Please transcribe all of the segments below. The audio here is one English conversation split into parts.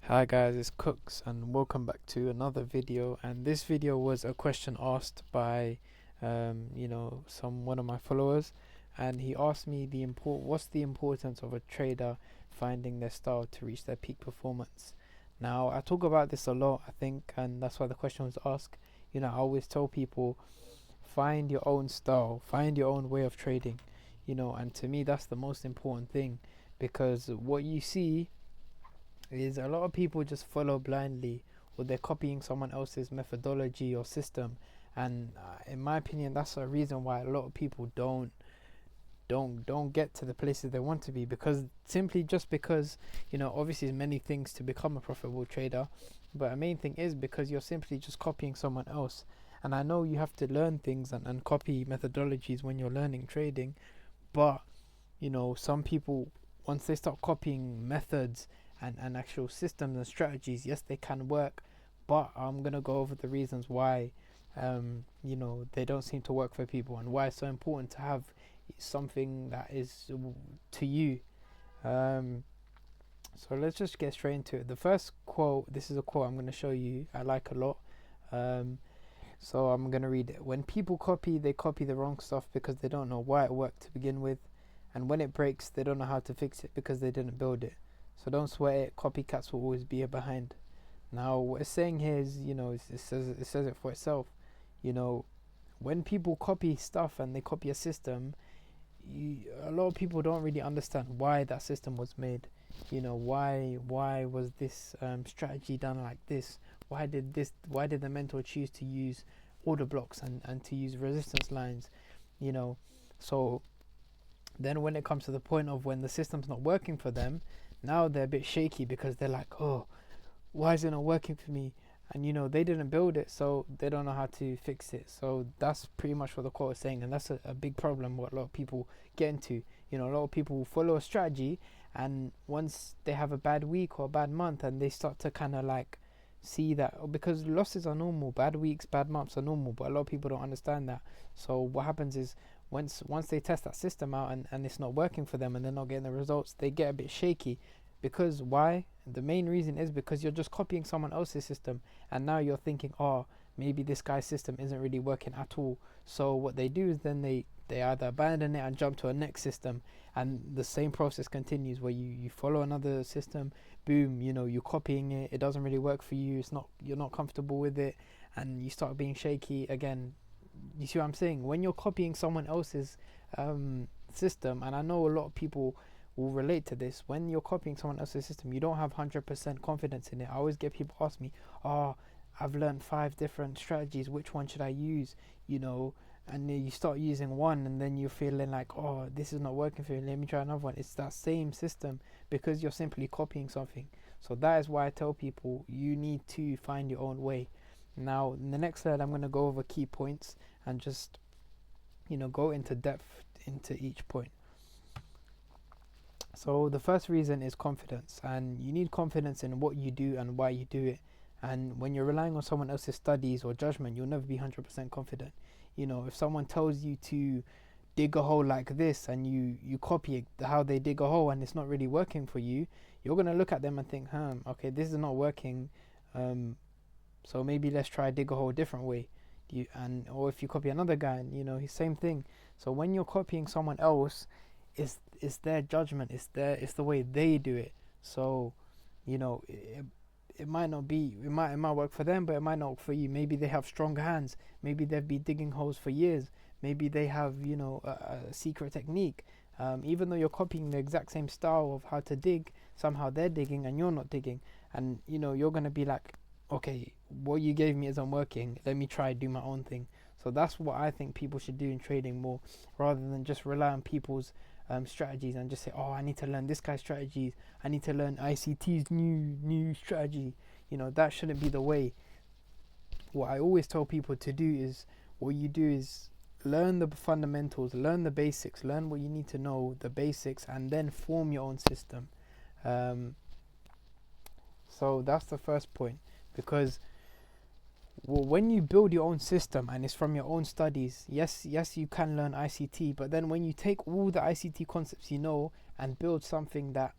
Hi guys, it's Cooks and welcome back to another video. And this video was a question asked by, some one of my followers, and he asked me what's the importance of a trader finding their style to reach their peak performance. Now I talk about this a lot, I think, and that's why the question was asked. I always tell people find your own style, find your own way of trading. And to me that's the most important thing because what you see is a lot of people just follow blindly or they're copying someone else's methodology or system, and in my opinion that's a reason why a lot of people don't get to the places they want to be, because simply just because obviously there's many things to become a profitable trader, but a main thing is because you're simply just copying someone else. And I know you have to learn things and copy methodologies when you're learning trading, but some people, once they start copying methods and actual systems and strategies, yes, they can work, but I'm gonna go over the reasons why they don't seem to work for people and why it's so important to have something that is to you. Um, so let's just get straight into it. The first quote, this is a quote I'm gonna show you, I like a lot. Um, so I'm gonna read it. When people copy, they copy the wrong stuff because they don't know why it worked to begin with, and when it breaks, they don't know how to fix it because they didn't build it. So don't sweat it. Copycats will always be behind. Now, what it's saying here is, it says it for itself. You know, when people copy stuff and they copy a system, a lot of people don't really understand why that system was made. Why was this strategy done like this? Why did the mentor choose to use order blocks and to use resistance lines? You know, so then when it comes to the point of when the system's not working for them, now they're a bit shaky because they're like, oh, why is it not working for me? And they didn't build it, so they don't know how to fix it. So that's pretty much what the quote is saying, and that's a big problem what a lot of people get into. A lot of people follow a strategy, and once they have a bad week or a bad month, and they start to kind of like see that, because losses are normal, bad weeks, bad months are normal, but a lot of people don't understand that. So what happens is once they test that system out and it's not working for them and they're not getting the results, they get a bit shaky. Because why? The main reason is because you're just copying someone else's system, and now you're thinking, oh, maybe this guy's system isn't really working at all. So what they do is then they either abandon it and jump to a next system, and the same process continues where you follow another system, boom, you're copying it, it doesn't really work for you, you're not comfortable with it, and you start being shaky again. You see what I'm saying? When you're copying someone else's system, and I know a lot of people will relate to this, when you're copying someone else's system, you don't have 100% confidence in it. I always get people ask me, oh, I've learned 5 different strategies, which one should I use? And then you start using one, and then you're feeling like, oh, this is not working for me, let me try another one. It's that same system because you're simply copying something. So that is why I tell people you need to find your own way. Now, in the next slide, I'm going to go over key points and just, go into depth into each point. So the first reason is confidence, and you need confidence in what you do and why you do it. And when you're relying on someone else's studies or judgment, you'll never be 100% confident. If someone tells you to dig a hole like this and you copy how they dig a hole and it's not really working for you, you're going to look at them and think, okay, this is not working. So maybe let's try dig a hole a different way. Or if you copy another guy, and his same thing. So when you're copying someone else, it's their judgment, it's the way they do it. So it might not be, it might work for them, but it might not work for you. Maybe they have strong hands, maybe they've been digging holes for years, maybe they have a secret technique. Even though you're copying the exact same style of how to dig, somehow they're digging and you're not digging, and you're gonna be like, okay, what you gave me isn't working, let me try do my own thing. So that's what I think people should do in trading more, rather than just rely on people's strategies and just say, oh, I need to learn this guy's strategies, I need to learn ICT's new strategy. That shouldn't be the way. What I always tell people to do is, what you do is learn the fundamentals, learn the basics, learn what you need to know, the basics, and then form your own system. So that's the first point, because when you build your own system and it's from your own studies, yes, you can learn ICT, but then when you take all the ICT concepts and build something that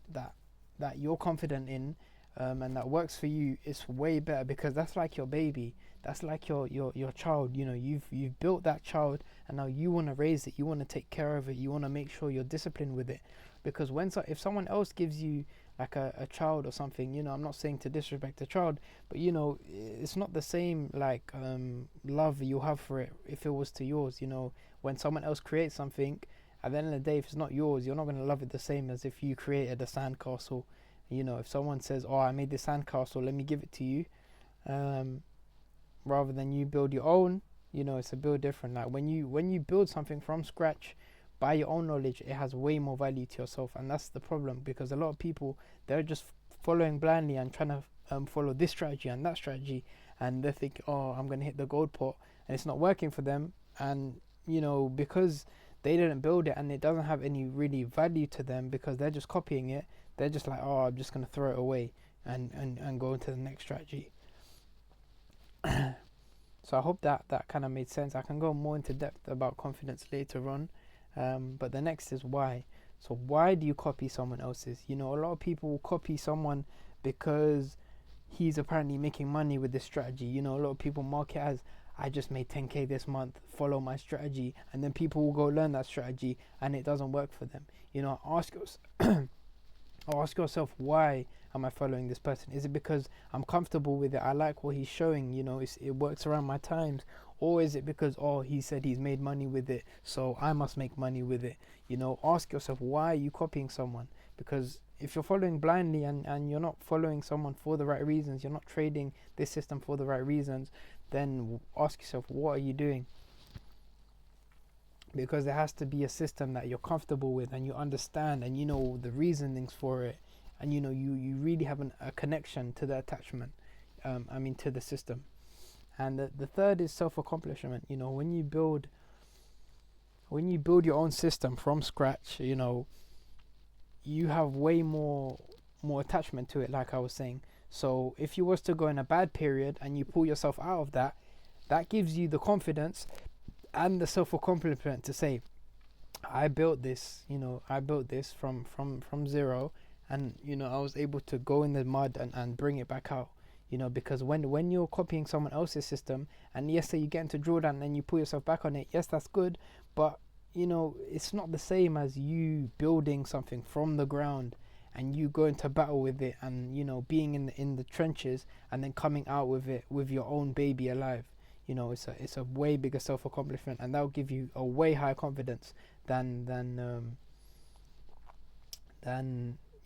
you're confident in, and that works for you, it's way better, because that's like your baby. That's like your child. You know, you've built that child, and now you want to raise it. You want to take care of it. You want to make sure you're disciplined with it. Because if someone else gives you like a child or something, you know, I'm not saying to disrespect the child, but you know, it's not the same like love you have for it if it was to yours. You know, when someone else creates something, at the end of the day, if it's not yours, you're not going to love it the same as if you created a sandcastle. You know, if someone says, "Oh, I made this sandcastle, let me give it to you," rather than you build your own, you know, it's a build different. Like when you build something from scratch by your own knowledge, it has way more value to yourself, and that's the problem, because a lot of people, they're just following blindly and trying to follow this strategy and that strategy, and they think, oh, I'm gonna hit the gold pot, and it's not working for them. And you know, because they didn't build it and it doesn't have any really value to them, because they're just copying it, they're just like, oh, I'm just gonna throw it away and go into the next strategy. So I hope that kind of made sense. I can go more into depth about confidence later on, but the next is why. So why do you copy someone else's? You know, a lot of people will copy someone because he's apparently making money with this strategy. You know, a lot of people mark it as, I just made 10k this month, follow my strategy, and then people will go learn that strategy and it doesn't work for them. You know, ask yourself, why am I following this person? Is it because I'm comfortable with it? I like what he's showing, you know, it works around my times. Or is it because, oh, he said he's made money with it, so I must make money with it? You know, ask yourself, why are you copying someone? Because if you're following blindly and you're not following someone for the right reasons, you're not trading this system for the right reasons, then ask yourself, what are you doing? Because there has to be a system that you're comfortable with and you understand and you know the reasonings for it, and you know you really have a connection to the attachment, to the system. And the third is self-accomplishment. You know, when you build your own system from scratch, you know, you have way more attachment to it, like I was saying. So if you was to go in a bad period and you pull yourself out of that, that gives you the confidence and the self-accomplishment to say, I built this, you know, I built this from zero, and you know, I was able to go in the mud and bring it back out. You know, because when you're copying someone else's system, and yes, say you get into drawdown and you pull yourself back on it, yes, that's good, but you know, it's not the same as you building something from the ground and you go into battle with it, and you know, being in the trenches and then coming out with it with your own baby alive. You know, it's a way bigger self-accomplishment, and that will give you a way higher confidence than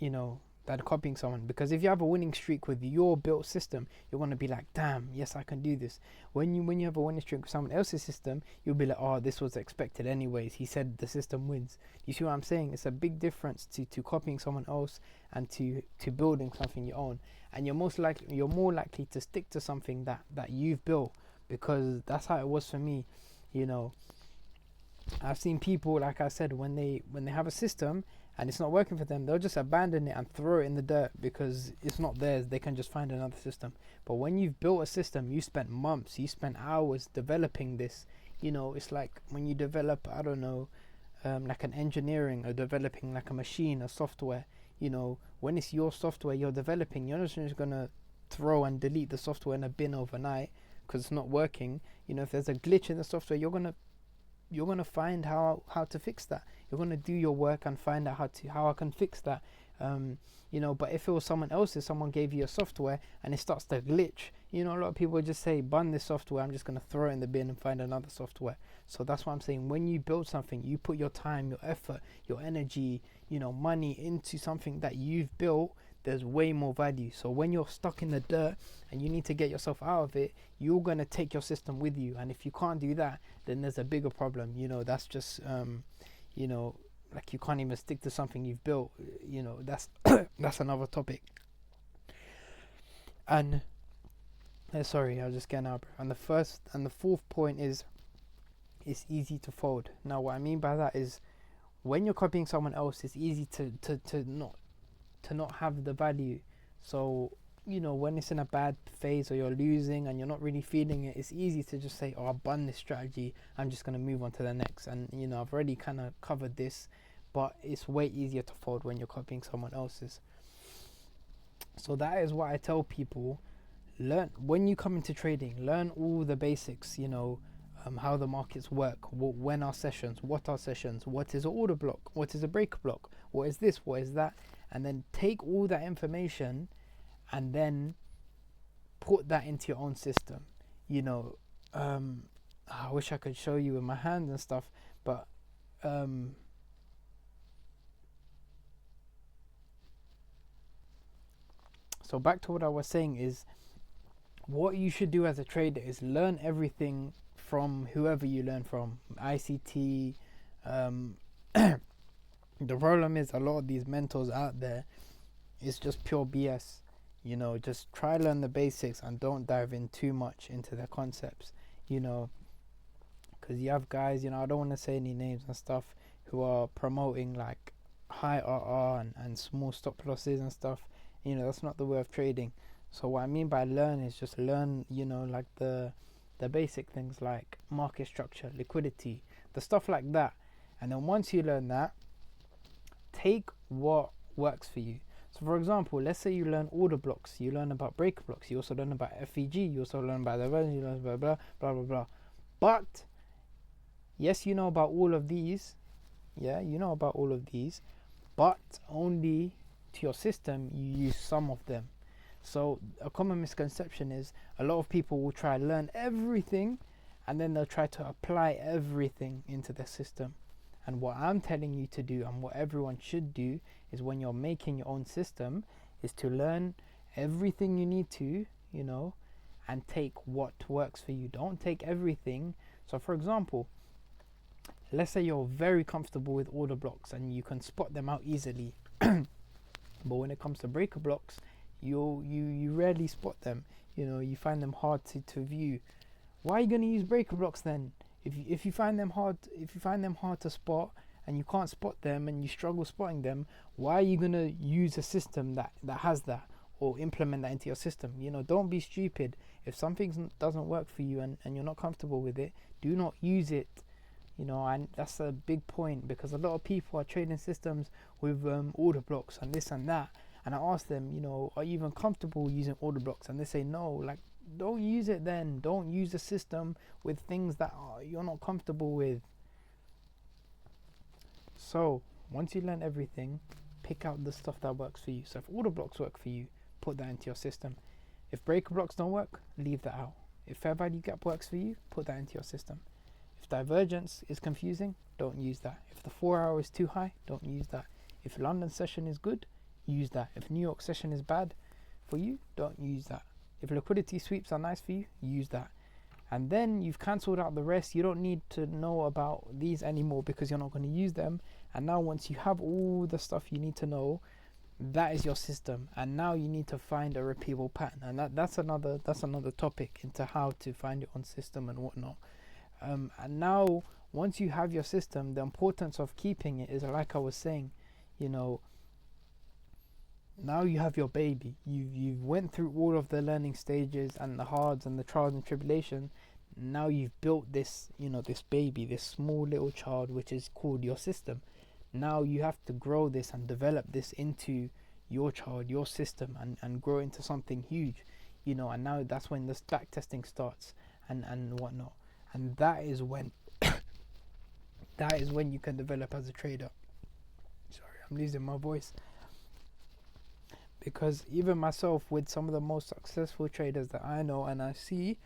you know, than copying someone. Because if you have a winning streak with your built system, you're going to be like, damn, yes, I can do this. When you have a winning streak with someone else's system, you'll be like, oh, this was expected anyways, he said the system wins. You see what I'm saying? It's a big difference to copying someone else and to building something your own. And you're more likely to stick to something that you've built, because that's how it was for me. You know, I've seen people, like I said, when they have a system and it's not working for them, they'll just abandon it and throw it in the dirt because it's not theirs. They can just find another system. But when you've built a system, you spent months, you spent hours developing this. You know, it's like when you develop, I don't know, like an engineering, or developing like a machine, a software. You know, when it's your software you're developing, you're not just gonna throw and delete the software in a bin overnight because it's not working. You know, if there's a glitch in the software, you're gonna find how to fix that. You're gonna do your work and find out how I can fix that. You know, but if it was someone else's, someone gave you a software and it starts to glitch, you know, a lot of people just say, "Bun this software. I'm just gonna throw it in the bin and find another software." So that's what I'm saying. When you build something, you put your time, your effort, your energy, you know, money into something that you've built. There's way more value. So when you're stuck in the dirt and you need to get yourself out of it, you're going to take your system with you. And if you can't do that, then there's a bigger problem. You know, that's just, you know, like you can't even stick to something you've built. You know, that's that's another topic. And sorry, I was just getting out. And the fourth point is, it's easy to fold. Now, what I mean by that is, when you're copying someone else, it's easy to not have the value. So, you know, when it's in a bad phase or you're losing and you're not really feeling it, it's easy to just say, oh, I've done this strategy, I'm just going to move on to the next. And, you know, I've already kind of covered this, but it's way easier to fold when you're copying someone else's. So that is what I tell people. Learn when you come into trading, learn all the basics, how the markets work, when are sessions, what is an order block, what is a breaker block, what is this, what is that, and then take all that information and then put that into your own system. you know I wish I could show you with my hands and stuff, but so back to what I was saying is, what you should do as a trader is learn everything from whoever you learn from, ICT. The problem is a lot of these mentors out there, it's just pure BS. Just try to learn the basics and don't dive in too much into the concepts, because you have guys, I don't want to say any names and stuff, who are promoting like high RR and small stop losses and stuff. That's not the way of trading. So what I mean by learn is just learn, like the basic things like market structure, liquidity, the stuff like that. And then once you learn that, take what works for you. So for example, let's say you learn order blocks, you learn about breaker blocks, you also learn about FEG, you also learn about divergence, you learn about blah blah blah blah. But yes, you know about all of these. Yeah, you know about all of these, but only to your system you use some of them. So a common misconception is a lot of people will try to learn everything and then they'll try to apply everything into their system. And what I'm telling you to do, and what everyone should do, is when you're making your own system, is to learn everything you need to, and take what works for you. Don't take everything. So for example, let's say you're very comfortable with order blocks and you can spot them out easily. But when it comes to breaker blocks, you rarely spot them. You find them hard to view. Why are you going to use breaker blocks then? If you find them hard to spot and you can't spot them and you struggle spotting them, why are you going to use a system that has that, or implement that into your system? Don't be stupid. If something doesn't work for you and you're not comfortable with it, do not use it. And that's a big point, because a lot of people are trading systems with order blocks and this and that. And I ask them, are you even comfortable using order blocks? And they say no. Like, don't use it then. Don't use a system with things that you're not comfortable with. So once you learn everything, pick out the stuff that works for you. So if order blocks work for you, put that into your system. If breaker blocks don't work, leave that out. If fair value gap works for you, put that into your system. If divergence is confusing, don't use that. If the 4 hour is too high, don't use that. If London session is good, use that. If New York session is bad for you, don't use that. If liquidity sweeps are nice for you, use that. And then you've cancelled out the rest. You don't need to know about these anymore because you're not going to use them. And now once you have all the stuff you need to know, that is your system. And now you need to find a repeatable pattern. And that's another topic into how to find your own system and whatnot. And now once you have your system, the importance of keeping it is, like I was saying, now you have your baby. You went through all of the learning stages and the hards and the trials and tribulation. Now you've built this, this baby, this small little child, which is called your system. Now you have to grow this and develop this into your child, your system, and grow into something huge, and now that's when the back testing starts and whatnot. And that is when you can develop as a trader. Sorry, I'm losing my voice. Because even myself, with some of the most successful traders that I know and I see,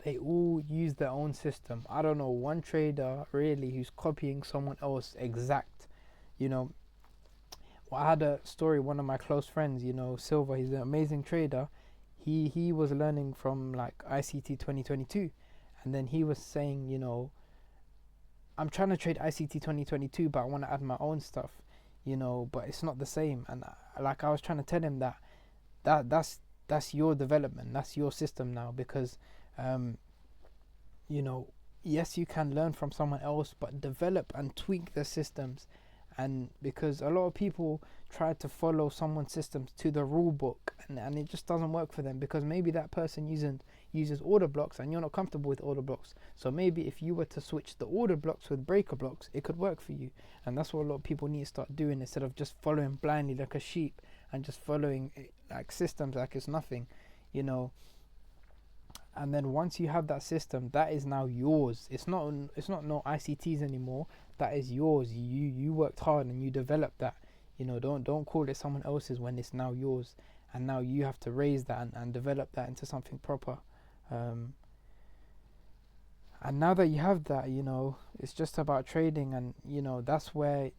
they all use their own system. I don't know one trader really who's copying someone else exact. Well, I had a story, one of my close friends, Silva, he's an amazing trader. He was learning from like ICT 2022, and then he was saying, I'm trying to trade ICT 2022, but I want to add my own stuff, but it's not the same. And I was trying to tell him that's your development, that's your system now, because yes, you can learn from someone else, but develop and tweak the systems. And because a lot of people try to follow someone's systems to the rule book, and it just doesn't work for them, because maybe that person uses order blocks and you're not comfortable with order blocks. So maybe if you were to switch the order blocks with breaker blocks, it could work for you. And that's what a lot of people need to start doing, instead of just following blindly like a sheep and just following like systems like it's nothing, you know. And then once you have that system, that is now yours. It's not no ICTs anymore. That is yours. You worked hard and you developed that. You know, don't call it someone else's when it's now yours. And now you have to raise that and develop that into something proper. And now that you have that, you know, it's just about trading, and you know that's where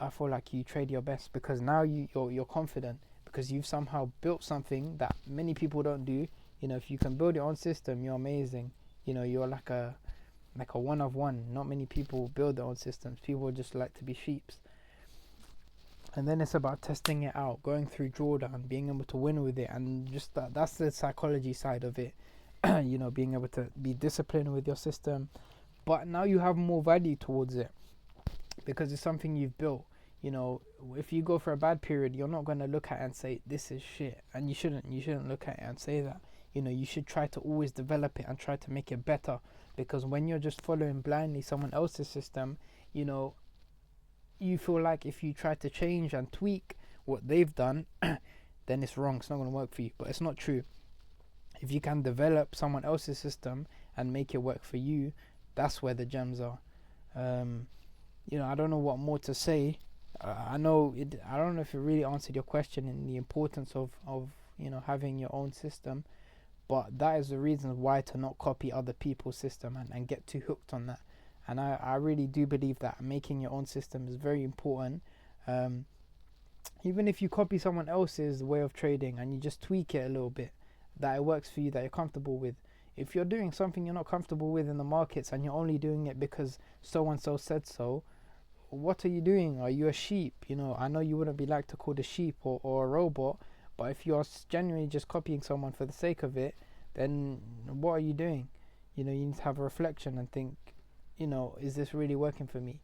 I feel like you trade your best, because now you're confident, because you've somehow built something that many people don't do. You know, if you can build your own system, you're amazing. You know, you're like a one of one. Not many people build their own systems. People just like to be sheeps. And then it's about testing it out, going through drawdown, being able to win with it, and just that's the psychology side of it. You know, being able to be disciplined with your system. But now you have more value towards it, because it's something you've built. You know, if you go for a bad period, you're not going to look at it and say this is shit, and you shouldn't look at it and say that. You know, you should try to always develop it and try to make it better, because when you're just following blindly someone else's system, you know, you feel like if you try to change and tweak what they've done, then it's wrong, it's not going to work for you. But it's not true. If you can develop someone else's system and make it work for you, that's where the gems are. You know, I don't know what more to say. I don't know if it really answered your question in the importance of you know, having your own system, but that is the reason why to not copy other people's system and get too hooked on that. And I really do believe that making your own system is very important. Even if you copy someone else's way of trading and you just tweak it a little bit, that it works for you, that you're comfortable with. If you're doing something you're not comfortable with in the markets and you're only doing it because so and so said so, what are you doing? Are you a sheep? You know, I know you wouldn't be like to call a sheep or a robot, but if you're genuinely just copying someone for the sake of it, then what are you doing? You know, you need to have a reflection and think, you know, is this really working for me?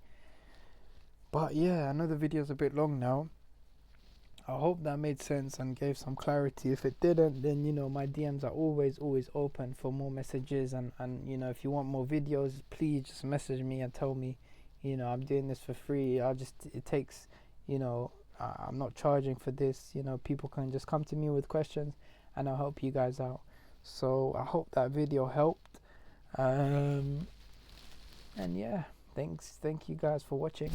But yeah, I know the video's a bit long now. I hope that made sense and gave some clarity. If it didn't, then you know, my DMs are always open for more messages, and you know, if you want more videos, please just message me and tell me. You know, I'm doing this for free. It takes, you know, I'm not charging for this. You know, people can just come to me with questions and I'll help you guys out. So I hope that video helped. And yeah, thank you guys for watching.